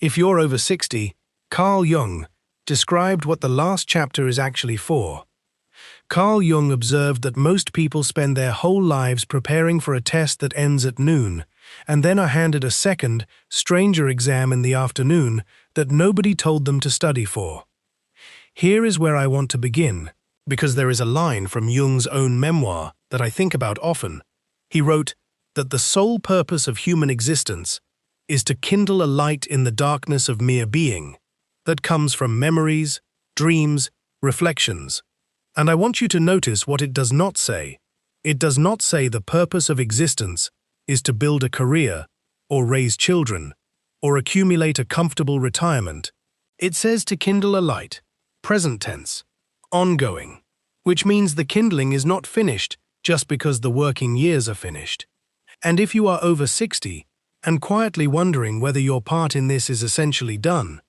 If you're over 60, Carl Jung described what the last chapter is actually for. Carl Jung observed that most people spend their whole lives preparing for a test that ends at noon, and then are handed a second, stranger exam in the afternoon that nobody told them to study for. Here is where I want to begin, because there is a line from Jung's own memoir that I think about often. He wrote that the sole purpose of human existence is to kindle a light in the darkness of mere being that comes from memories, dreams, reflections. And I want you to notice what it does not say. It does not say the purpose of existence is to build a career, or raise children, or accumulate a comfortable retirement. It says to kindle a light, present tense, ongoing, which means the kindling is not finished just because the working years are finished. And if you are over 60 and quietly wondering whether your part in this is essentially done,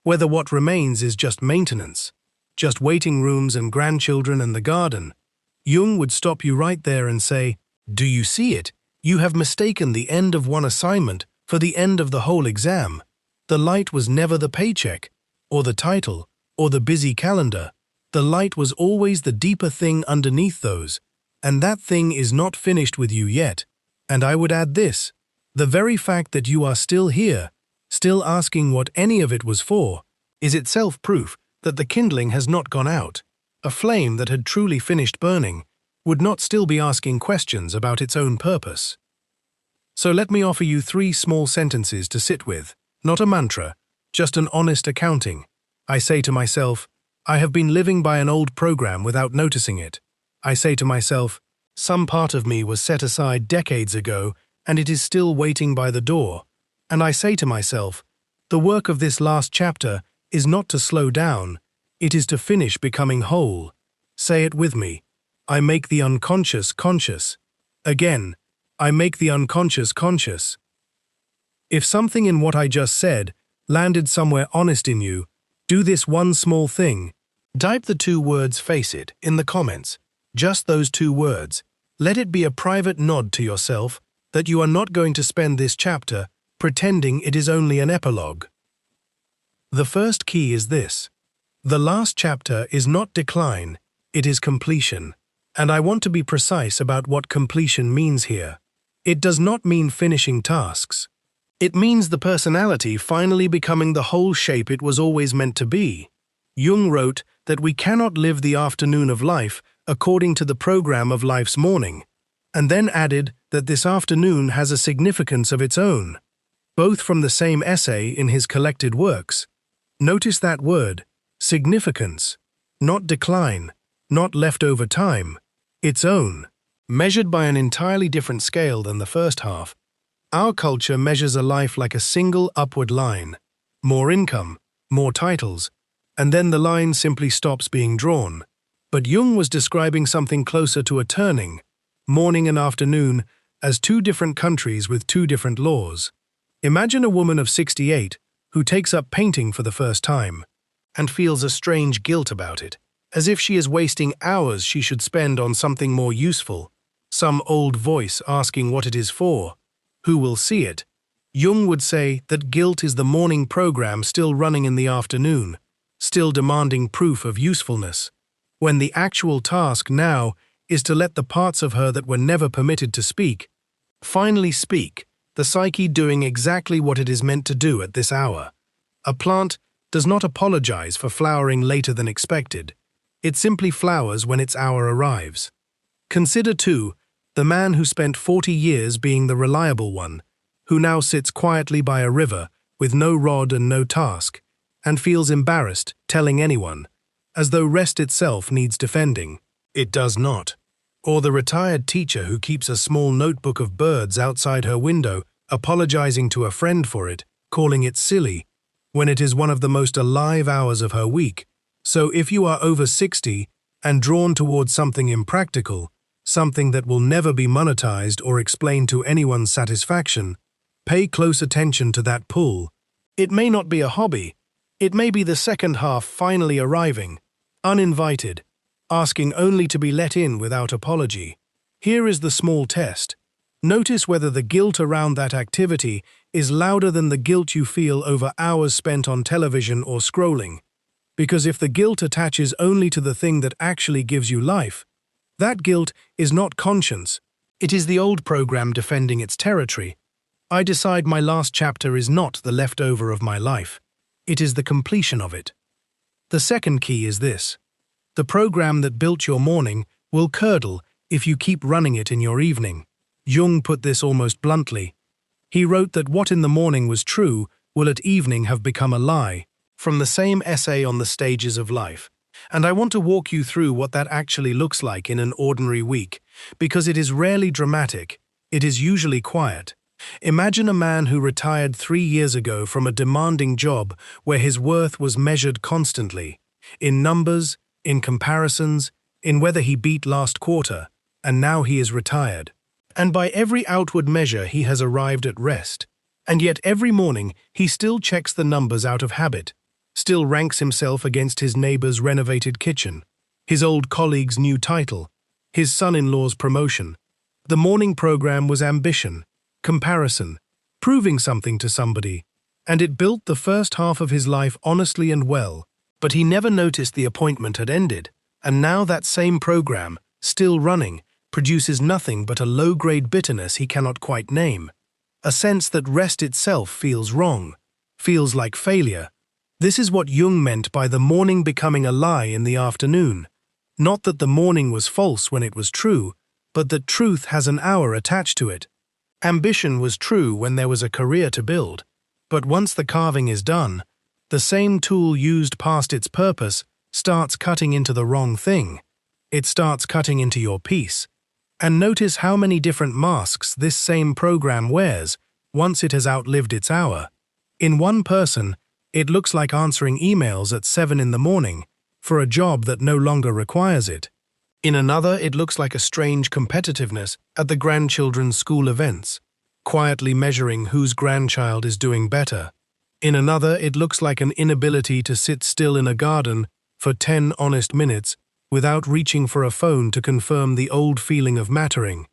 whether what remains is just maintenance, just waiting rooms and grandchildren and the garden, Jung would stop you right there and say, "Do you see it? You have mistaken the end of one assignment for the end of the whole exam. The light was never the paycheck, or the title, or the busy calendar. The light was always the deeper thing underneath those, and that thing is not finished with you yet." And I would add this: the very fact that you are still here, still asking what any of it was for, is itself proof that the kindling has not gone out. A flame that had truly finished burning would not still be asking questions about its own purpose. So let me offer you 3 small sentences to sit with, not a mantra, just an honest accounting. I say to myself, I have been living by an old program without noticing it. I say to myself, some part of me was set aside decades ago and it is still waiting by the door. And I say to myself, the work of this last chapter is not to slow down, it is to finish becoming whole. Say it with me. I make the unconscious conscious. Again, I make the unconscious conscious. If something in what I just said landed somewhere honest in you, do this one small thing. Type the 2 words "face it" in the comments. Just those 2 words. Let it be a private nod to yourself that you are not going to spend this chapter pretending it is only an epilogue. The first key is this. The last chapter is not decline, it is completion. And I want to be precise about what completion means here. It does not mean finishing tasks. It means the personality finally becoming the whole shape it was always meant to be. Jung wrote that we cannot live the afternoon of life according to the program of life's morning, and then added that this afternoon has a significance of its own, both from the same essay in his collected works. Notice that word, significance, not decline, not leftover time, its own, measured by an entirely different scale than the first half. Our culture measures a life like a single upward line, more income, more titles, and then the line simply stops being drawn. But Jung was describing something closer to a turning, morning and afternoon, as 2 different countries with 2 different laws. Imagine a woman of 68 who takes up painting for the first time and feels a strange guilt about it, as if she is wasting hours she should spend on something more useful, some old voice asking what it is for, who will see it. Jung would say that guilt is the morning program still running in the afternoon, still demanding proof of usefulness, when the actual task now is to let the parts of her that were never permitted to speak, finally speak, the psyche doing exactly what it is meant to do at this hour. A plant does not apologize for flowering later than expected. It simply flowers when its hour arrives. Consider, too, the man who spent 40 years being the reliable one, who now sits quietly by a river with no rod and no task, and feels embarrassed telling anyone, as though rest itself needs defending. It does not. Or the retired teacher who keeps a small notebook of birds outside her window, apologizing to a friend for it, calling it silly, when it is one of the most alive hours of her week. So if you are over 60 and drawn towards something impractical, something that will never be monetized or explained to anyone's satisfaction, pay close attention to that pull. It may not be a hobby. It may be the second half finally arriving, uninvited, asking only to be let in without apology. Here is the small test. Notice whether the guilt around that activity is louder than the guilt you feel over hours spent on television or scrolling. Because if the guilt attaches only to the thing that actually gives you life, that guilt is not conscience. It is the old program defending its territory. I decide my last chapter is not the leftover of my life. It is the completion of it. The second key is this. The program that built your morning will curdle if you keep running it in your evening. Jung put this almost bluntly. He wrote that what in the morning was true will at evening have become a lie, from the same essay on the stages of life. And I want to walk you through what that actually looks like in an ordinary week, because it is rarely dramatic, it is usually quiet. Imagine a man who retired 3 years ago from a demanding job where his worth was measured constantly, in numbers, in comparisons, in whether he beat last quarter, and now he is retired. And by every outward measure he has arrived at rest. And yet every morning he still checks the numbers out of habit, still ranks himself against his neighbor's renovated kitchen, his old colleague's new title, his son-in-law's promotion. The morning program was ambition, comparison, proving something to somebody, and it built the first half of his life honestly and well. But he never noticed the appointment had ended, and now that same program, still running, produces nothing but a low-grade bitterness he cannot quite name. A sense that rest itself feels wrong, feels like failure. This is what Jung meant by the morning becoming a lie in the afternoon. Not that the morning was false when it was true, but that truth has an hour attached to it. Ambition was true when there was a career to build, but once the carving is done, the same tool used past its purpose starts cutting into the wrong thing. It starts cutting into your peace. And notice how many different masks this same program wears once it has outlived its hour. In one person, it looks like answering emails at 7 in the morning for a job that no longer requires it. In another, it looks like a strange competitiveness at the grandchildren's school events, quietly measuring whose grandchild is doing better. In another, it looks like an inability to sit still in a garden for 10 honest minutes without reaching for a phone to confirm the old feeling of mattering.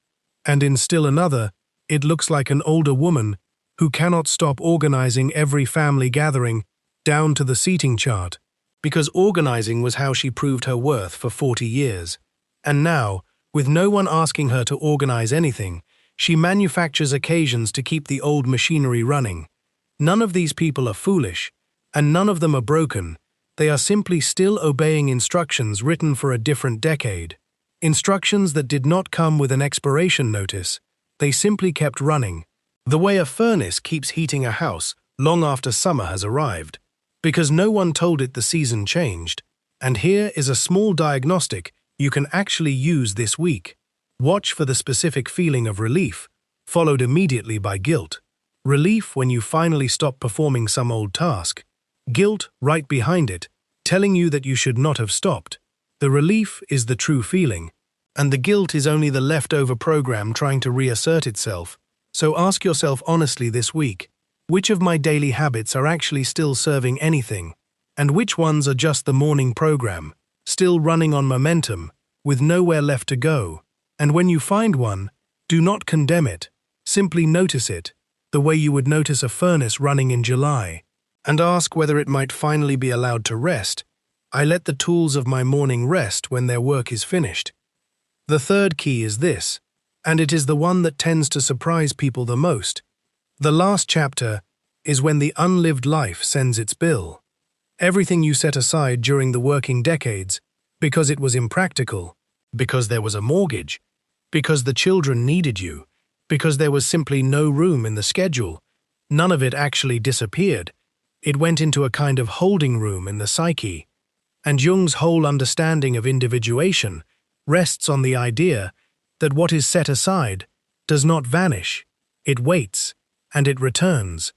And in still another, it looks like an older woman who cannot stop organizing every family gathering down to the seating chart, because organizing was how she proved her worth for 40 years. And now, with no one asking her to organize anything, she manufactures occasions to keep the old machinery running. None of these people are foolish, and none of them are broken. They are simply still obeying instructions written for a different decade. Instructions that did not come with an expiration notice. They simply kept running. The way a furnace keeps heating a house long after summer has arrived. Because no one told it the season changed. And here is a small diagnostic you can actually use this week. Watch for the specific feeling of relief, followed immediately by guilt. Relief when you finally stop performing some old task. Guilt right behind it, telling you that you should not have stopped. The relief is the true feeling, and the guilt is only the leftover program trying to reassert itself. So ask yourself honestly this week, which of my daily habits are actually still serving anything, and which ones are just the morning program, still running on momentum, with nowhere left to go. And when you find one, do not condemn it, simply notice it, the way you would notice a furnace running in July. And ask whether it might finally be allowed to rest. I let the tools of my morning rest when their work is finished. The third key is this, and it is the one that tends to surprise people the most. The last chapter is when the unlived life sends its bill. Everything you set aside during the working decades, because it was impractical, because there was a mortgage, because the children needed you, because there was simply no room in the schedule, none of it actually disappeared. It went into a kind of holding room in the psyche. And Jung's whole understanding of individuation rests on the idea that what is set aside does not vanish. It waits, and it returns,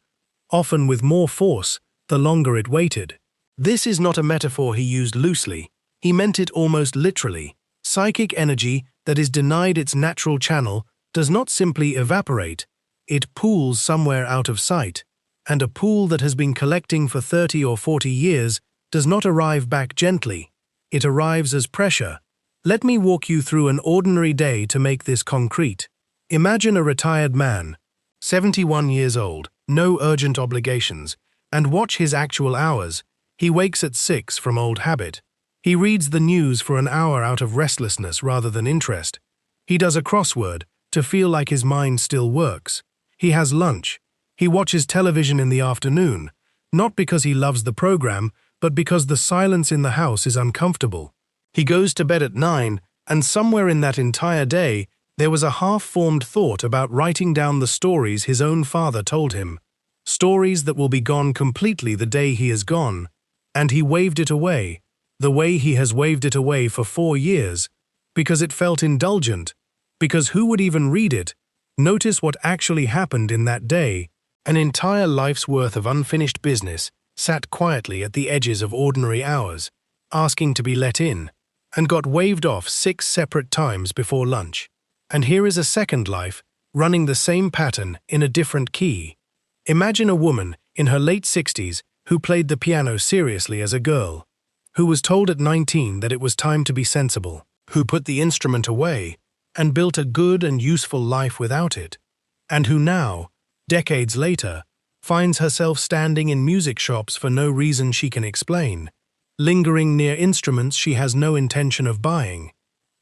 often with more force the longer it waited. This is not a metaphor he used loosely. He meant it almost literally. Psychic energy that is denied its natural channel does not simply evaporate. It pools somewhere out of sight. And a pool that has been collecting for 30 or 40 years does not arrive back gently. It arrives as pressure. Let me walk you through an ordinary day to make this concrete. Imagine a retired man, 71 years old, no urgent obligations, and watch his actual hours. He wakes at 6 from old habit. He reads the news for an hour out of restlessness rather than interest. He does a crossword to feel like his mind still works. He has lunch. He watches television in the afternoon, not because he loves the program, but because the silence in the house is uncomfortable. He goes to bed at 9, and somewhere in that entire day, there was a half-formed thought about writing down the stories his own father told him. Stories that will be gone completely the day he is gone. And he waved it away, the way he has waved it away for 4 years, because it felt indulgent, because who would even read it? Notice what actually happened in that day. An entire life's worth of unfinished business sat quietly at the edges of ordinary hours, asking to be let in, and got waved off 6 separate times before lunch. And here is a second life, running the same pattern in a different key. Imagine a woman in her late 60s who played the piano seriously as a girl, who was told at 19 that it was time to be sensible, who put the instrument away and built a good and useful life without it, and who now, decades later, finds herself standing in music shops for no reason she can explain, lingering near instruments she has no intention of buying,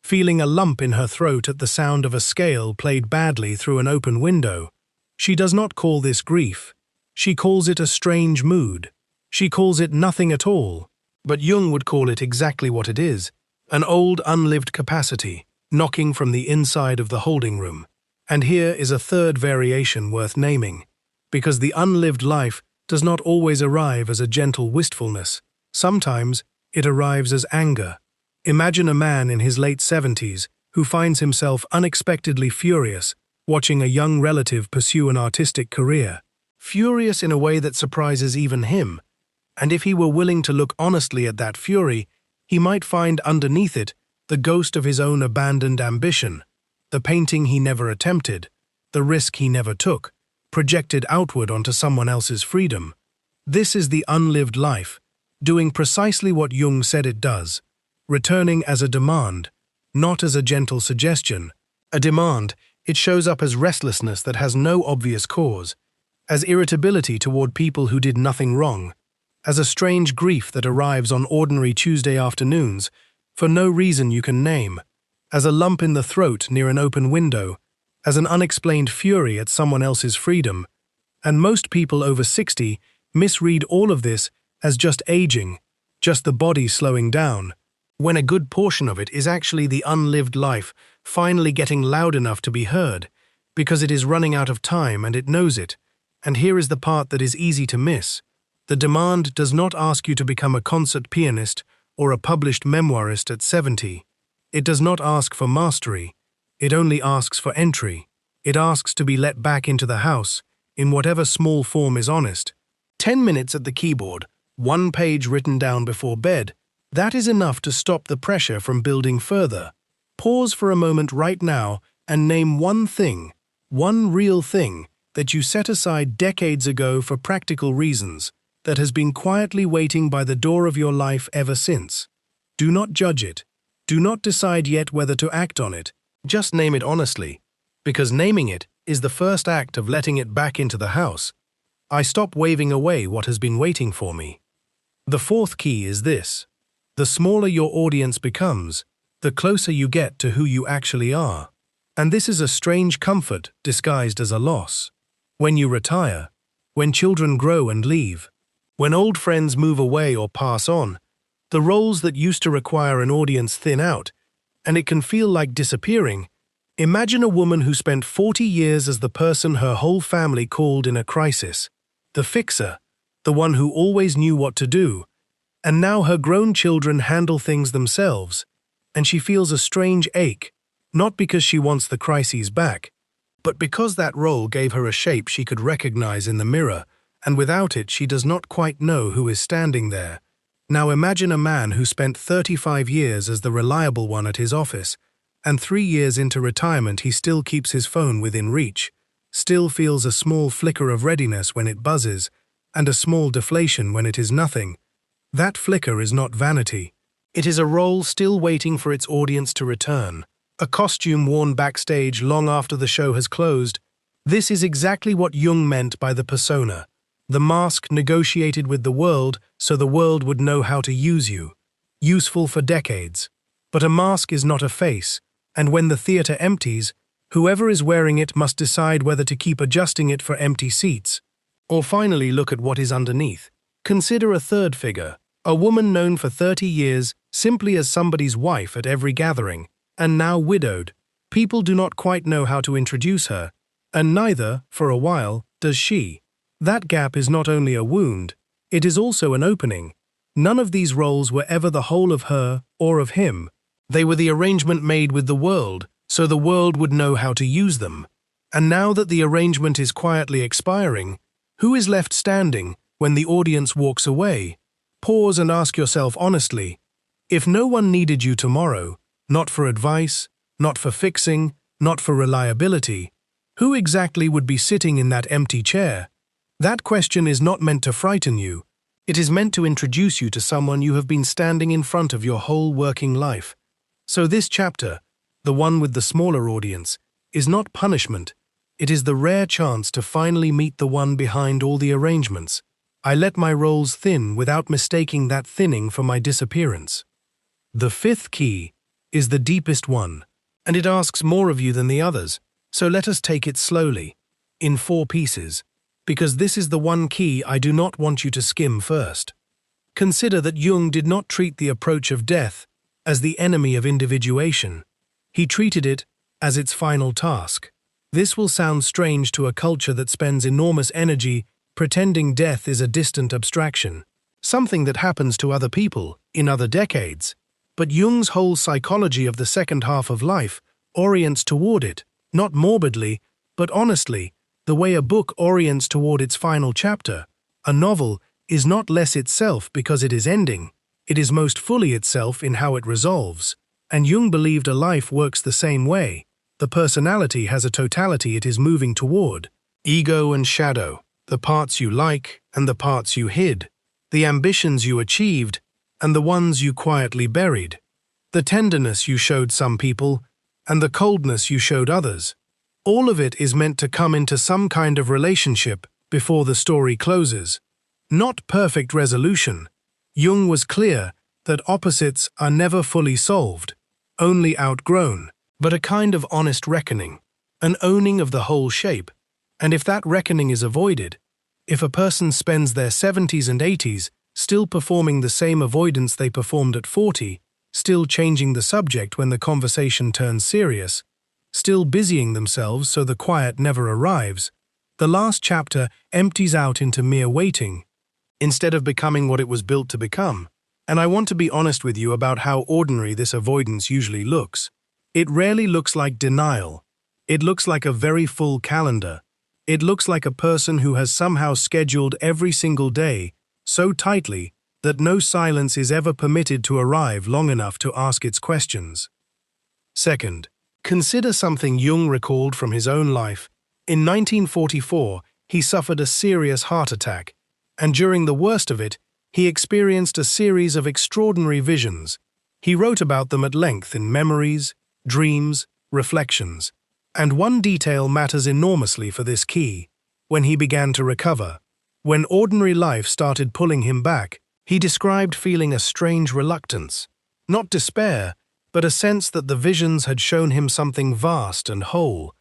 feeling a lump in her throat at the sound of a scale played badly through an open window. She does not call this grief. She calls it a strange mood. She calls it nothing at all. But Jung would call it exactly what it is, an old unlived capacity, knocking from the inside of the holding room. And here is a third variation worth naming, because the unlived life does not always arrive as a gentle wistfulness. Sometimes it arrives as anger. Imagine a man in his late 70s who finds himself unexpectedly furious watching a young relative pursue an artistic career. Furious in a way that surprises even him. And if he were willing to look honestly at that fury, he might find underneath it the ghost of his own abandoned ambition, the painting he never attempted, the risk he never took, projected outward onto someone else's freedom. This is the unlived life, doing precisely what Jung said it does, returning as a demand, not as a gentle suggestion. A demand, it shows up as restlessness that has no obvious cause, as irritability toward people who did nothing wrong, as a strange grief that arrives on ordinary Tuesday afternoons for no reason you can name, as a lump in the throat near an open window, as an unexplained fury at someone else's freedom. And most people over 60 misread all of this as just aging, just the body slowing down, when a good portion of it is actually the unlived life finally getting loud enough to be heard, because it is running out of time and it knows it. And here is the part that is easy to miss. The demand does not ask you to become a concert pianist or a published memoirist at 70. It does not ask for mastery. It only asks for entry. It asks to be let back into the house, in whatever small form is honest. 10 minutes at the keyboard, 1 page written down before bed, that is enough to stop the pressure from building further. Pause for a moment right now and name one thing, one real thing, that you set aside decades ago for practical reasons, that has been quietly waiting by the door of your life ever since. Do not judge it. Do not decide yet whether to act on it. Just name it honestly, because naming it is the first act of letting it back into the house. I stop waving away what has been waiting for me. The fourth key is this. The smaller your audience becomes, the closer you get to who you actually are. And this is a strange comfort disguised as a loss. When you retire, when children grow and leave, when old friends move away or pass on, the roles that used to require an audience thin out, and it can feel like disappearing. Imagine a woman who spent 40 years as the person her whole family called in a crisis, the fixer, the one who always knew what to do, and now her grown children handle things themselves, and she feels a strange ache, not because she wants the crises back, but because that role gave her a shape she could recognize in the mirror, and without it she does not quite know who is standing there. Now imagine a man who spent 35 years as the reliable one at his office, and 3 years into retirement he still keeps his phone within reach, still feels a small flicker of readiness when it buzzes, and a small deflation when it is nothing. That flicker is not vanity. It is a role still waiting for its audience to return. a costume worn backstage long after the show has closed. This is exactly what Jung meant by the persona, the mask negotiated with the world so the world would know how to use you. Useful for decades. But a mask is not a face, and when the theater empties, whoever is wearing it must decide whether to keep adjusting it for empty seats. Or finally look at what is underneath. Consider a third figure, a woman known for 30 years simply as somebody's wife at every gathering, and now widowed. People do not quite know how to introduce her, and neither, for a while, does she. That gap is not only a wound, it is also an opening. None of these roles were ever the whole of her or of him. They were the arrangement made with the world, so the world would know how to use them. And now that the arrangement is quietly expiring, who is left standing when the audience walks away? Pause and ask yourself honestly, if no one needed you tomorrow, not for advice, not for fixing, not for reliability, who exactly would be sitting in that empty chair? That question is not meant to frighten you. It is meant to introduce you to someone you have been standing in front of your whole working life. So this chapter, the one with the smaller audience, is not punishment. It is the rare chance to finally meet the one behind all the arrangements. I let my roles thin without mistaking that thinning for my disappearance. The fifth key is the deepest one, and it asks more of you than the others, so let us take it slowly, in 4 pieces, because this is the one key I do not want you to skim first. Consider that Jung did not treat the approach of death as the enemy of individuation. He treated it as its final task. This will sound strange to a culture that spends enormous energy pretending death is a distant abstraction, something that happens to other people in other decades. But Jung's whole psychology of the second half of life orients toward it, not morbidly, but honestly, the way a book orients toward its final chapter. A novel is not less itself because it is ending. It is most fully itself in how it resolves. And Jung believed a life works the same way. The personality has a totality it is moving toward. Ego and shadow, the parts you like and the parts you hid, the ambitions you achieved and the ones you quietly buried, the tenderness you showed some people and the coldness you showed others. All of it is meant to come into some kind of relationship before the story closes. Not perfect resolution. Jung was clear that opposites are never fully solved, only outgrown, but a kind of honest reckoning, an owning of the whole shape. And if that reckoning is avoided, if a person spends their 70s and 80s still performing the same avoidance they performed at 40, still changing the subject when the conversation turns serious, still busying themselves so the quiet never arrives, the last chapter empties out into mere waiting, instead of becoming what it was built to become. And I want to be honest with you about how ordinary this avoidance usually looks. It rarely looks like denial. It looks like a very full calendar. It looks like a person who has somehow scheduled every single day so tightly that no silence is ever permitted to arrive long enough to ask its questions. Second, consider something Jung recalled from his own life. In 1944, he suffered a serious heart attack, and during the worst of it, he experienced a series of extraordinary visions. He wrote about them at length in memories, dreams, reflections. And one detail matters enormously for this key. When he began to recover, when ordinary life started pulling him back, he described feeling a strange reluctance. Not despair, but a sense that the visions had shown him something vast and whole,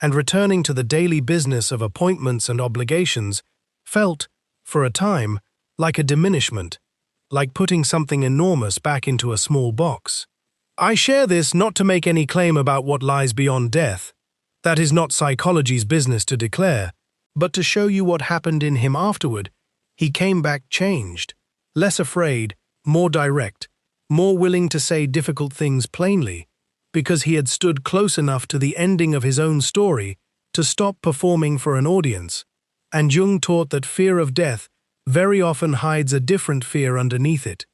and returning to the daily business of appointments and obligations felt, for a time, like a diminishment, like putting something enormous back into a small box. I share this not to make any claim about what lies beyond death. That is not psychology's business to declare, but to show you what happened in him afterward. He came back changed, less afraid, more direct, more willing to say difficult things plainly, because he had stood close enough to the ending of his own story to stop performing for an audience. And Jung taught that fear of death very often hides a different fear underneath it,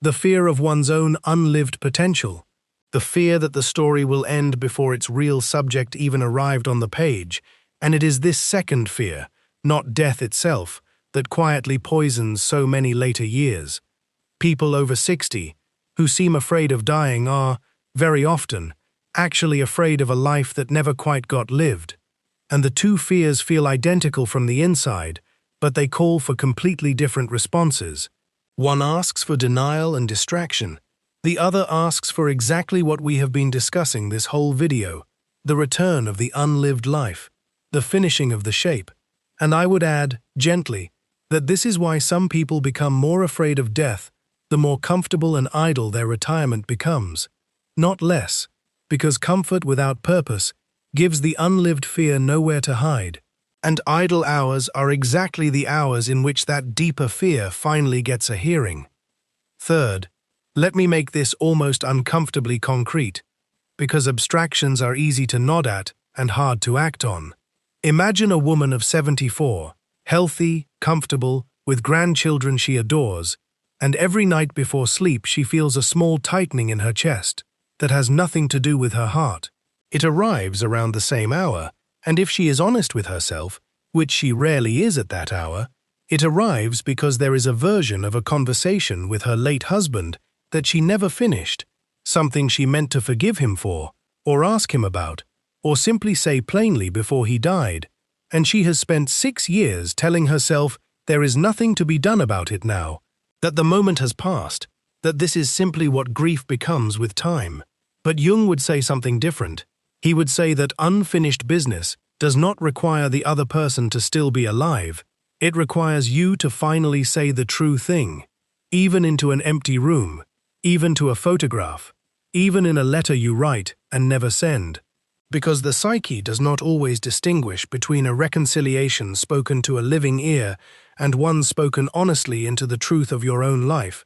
the fear of one's own unlived potential, the fear that the story will end before its real subject even arrived on the page. And it is this second fear, not death itself, that quietly poisons so many later years. People over 60, who seem afraid of dying are, very often, actually afraid of a life that never quite got lived. And the two fears feel identical from the inside, but they call for completely different responses. One asks for denial and distraction. The other asks for exactly what we have been discussing this whole video: the return of the unlived life, the finishing of the shape. And I would add, gently, that this is why some people become more afraid of death the more comfortable and idle their retirement becomes. Not less, because comfort without purpose gives the unlived fear nowhere to hide. And idle hours are exactly the hours in which that deeper fear finally gets a hearing. Third, let me make this almost uncomfortably concrete, because abstractions are easy to nod at and hard to act on. Imagine a woman of 74, healthy, comfortable, with grandchildren she adores, and every night before sleep she feels a small tightening in her chest that has nothing to do with her heart. It arrives around the same hour, and if she is honest with herself, which she rarely is at that hour, it arrives because there is a version of a conversation with her late husband that she never finished, something she meant to forgive him for, or ask him about, or simply say plainly before he died, and she has spent 6 years telling herself there is nothing to be done about it now, that the moment has passed, that this is simply what grief becomes with time. But Jung would say something different. He would say that unfinished business does not require the other person to still be alive. It requires you to finally say the true thing, even into an empty room, even to a photograph, even in a letter you write and never send. Because the psyche does not always distinguish between a reconciliation spoken to a living ear and one spoken honestly into the truth of your own life.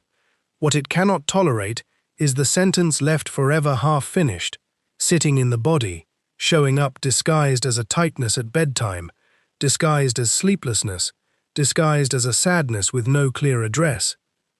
What it cannot tolerate is the sentence left forever half-finished, sitting in the body, showing up disguised as a tightness at bedtime, disguised as sleeplessness, disguised as a sadness with no clear address.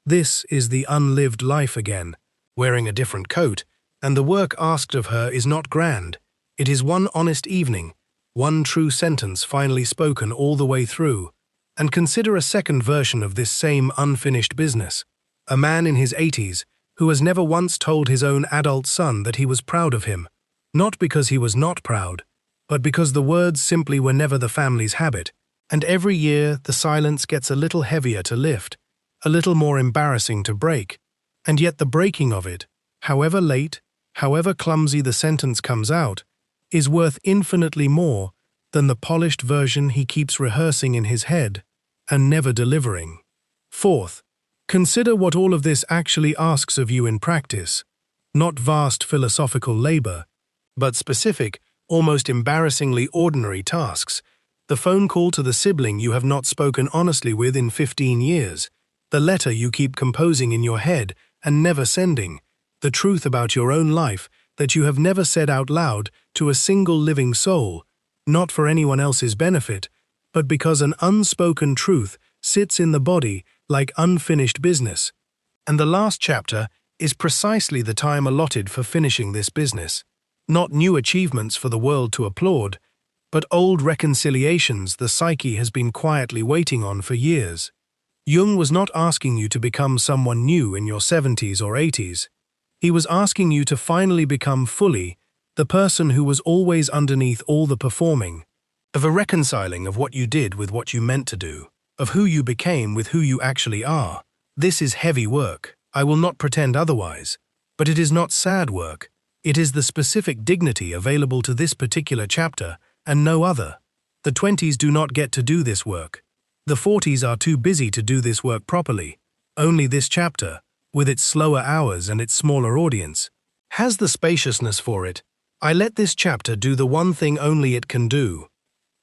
This is the unlived life again, wearing a different coat, and the work asked of her is not grand. It is one honest evening, one true sentence finally spoken all the way through. And consider a second version of this same unfinished business. A man in his 80s who has never once told his own adult son that he was proud of him, not because he was not proud, but because the words simply were never the family's habit. And every year the silence gets a little heavier to lift, a little more embarrassing to break. And yet the breaking of it, however late, however clumsy the sentence comes out, is worth infinitely more than the polished version he keeps rehearsing in his head and never delivering. Fourth, consider what all of this actually asks of you in practice. Not vast philosophical labor, but specific, almost embarrassingly ordinary tasks. The phone call to the sibling you have not spoken honestly with in 15 years, the letter you keep composing in your head and never sending, the truth about your own life that you have never said out loud to a single living soul, not for anyone else's benefit, but because an unspoken truth sits in the body like unfinished business. And the last chapter is precisely the time allotted for finishing this business. Not new achievements for the world to applaud, but old reconciliations the psyche has been quietly waiting on for years. Jung was not asking you to become someone new in your 70s or 80s. He was asking you to finally become fully the person who was always underneath all the performing, of a reconciling of what you did with what you meant to do, of who you became with who you actually are. This is heavy work. I will not pretend otherwise. But it is not sad work. It is the specific dignity available to this particular chapter and no other. The 20s do not get to do this work. The 40s are too busy to do this work properly. Only this chapter, with its slower hours and its smaller audience, has the spaciousness for it. I let this chapter do the one thing only it can do.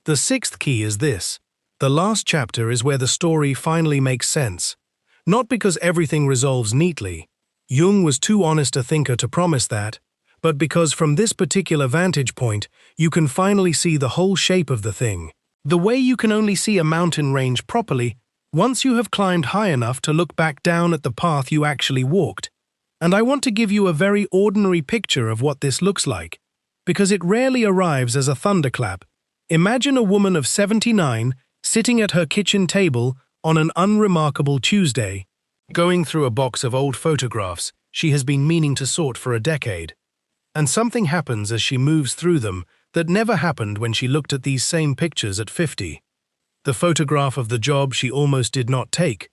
The sixth key is this. The last chapter is where the story finally makes sense. Not because everything resolves neatly. Jung was too honest a thinker to promise that, but because from this particular vantage point, you can finally see the whole shape of the thing. The way you can only see a mountain range properly once you have climbed high enough to look back down at the path you actually walked. And I want to give you a very ordinary picture of what this looks like, because it rarely arrives as a thunderclap. Imagine a woman of 79 sitting at her kitchen table on an unremarkable Tuesday, going through a box of old photographs she has been meaning to sort for a decade. And something happens as she moves through them that never happened when she looked at these same pictures at 50. The photograph of the job she almost did not take.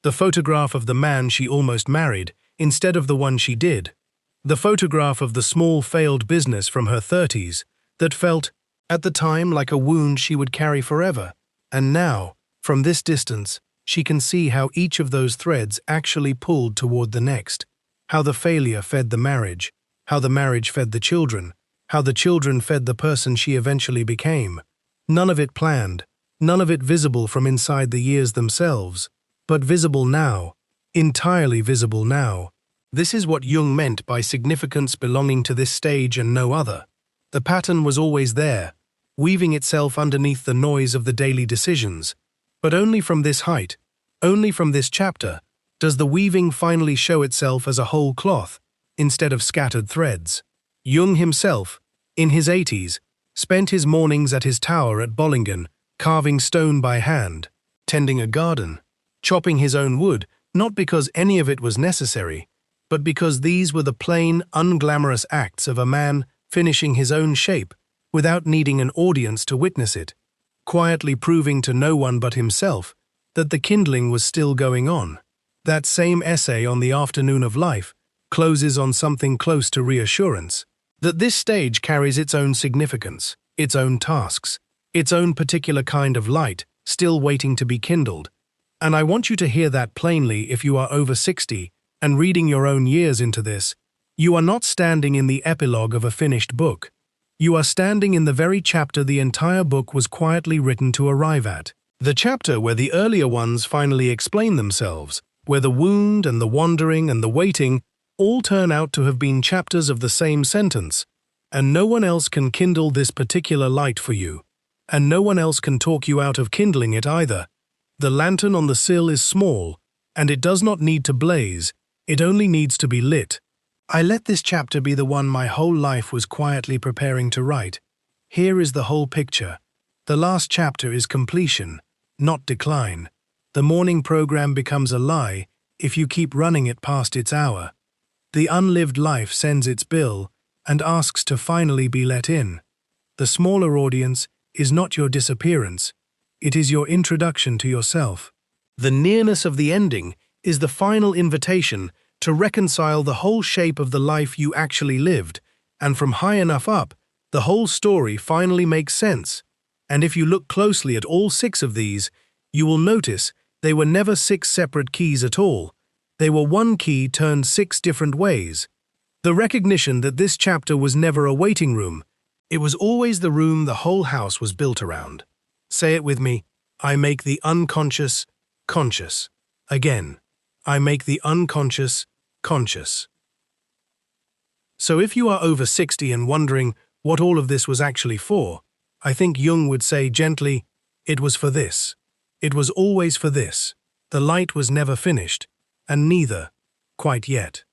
The photograph of the man she almost married instead of the one she did. The photograph of the small failed business from her 30s that felt, at the time, like a wound she would carry forever. And now, from this distance, she can see how each of those threads actually pulled toward the next. How the failure fed the marriage, how the marriage fed the children, how the children fed the person she eventually became. None of it planned, none of it visible from inside the years themselves, but visible now, entirely visible now. This is what Jung meant by significance belonging to this stage and no other. The pattern was always there, weaving itself underneath the noise of the daily decisions. But only from this height, only from this chapter, does the weaving finally show itself as a whole cloth, instead of scattered threads. Jung himself, in his 80s, spent his mornings at his tower at Bollingen, carving stone by hand, tending a garden, chopping his own wood, not because any of it was necessary, but because these were the plain, unglamorous acts of a man finishing his own shape without needing an audience to witness it, quietly proving to no one but himself that the kindling was still going on. That same essay on the afternoon of life closes on something close to reassurance, that this stage carries its own significance, its own tasks, its own particular kind of light still waiting to be kindled. And I want you to hear that plainly if you are over 60 and reading your own years into this. You are not standing in the epilogue of a finished book. You are standing in the very chapter the entire book was quietly written to arrive at. The chapter where the earlier ones finally explain themselves, where the wound and the wandering and the waiting all turn out to have been chapters of the same sentence, and no one else can kindle this particular light for you, and no one else can talk you out of kindling it either. The lantern on the sill is small, and it does not need to blaze, it only needs to be lit. I let this chapter be the one my whole life was quietly preparing to write. Here is the whole picture. The last chapter is completion, not decline. The morning program becomes a lie if you keep running it past its hour. The unlived life sends its bill and asks to finally be let in. The smaller audience is not your disappearance, it is your introduction to yourself. The nearness of the ending is the final invitation to reconcile the whole shape of the life you actually lived, and from high enough up, the whole story finally makes sense. And if you look closely at all 6 of these, you will notice they were never 6 separate keys at all. They were one key turned 6 different ways. The recognition that this chapter was never a waiting room. It was always the room the whole house was built around. Say it with me. I make the unconscious conscious. Again, I make the unconscious conscious. So if you are over 60 and wondering what all of this was actually for, I think Jung would say gently, it was for this. It was always for this. The light was never finished, and neither, quite yet.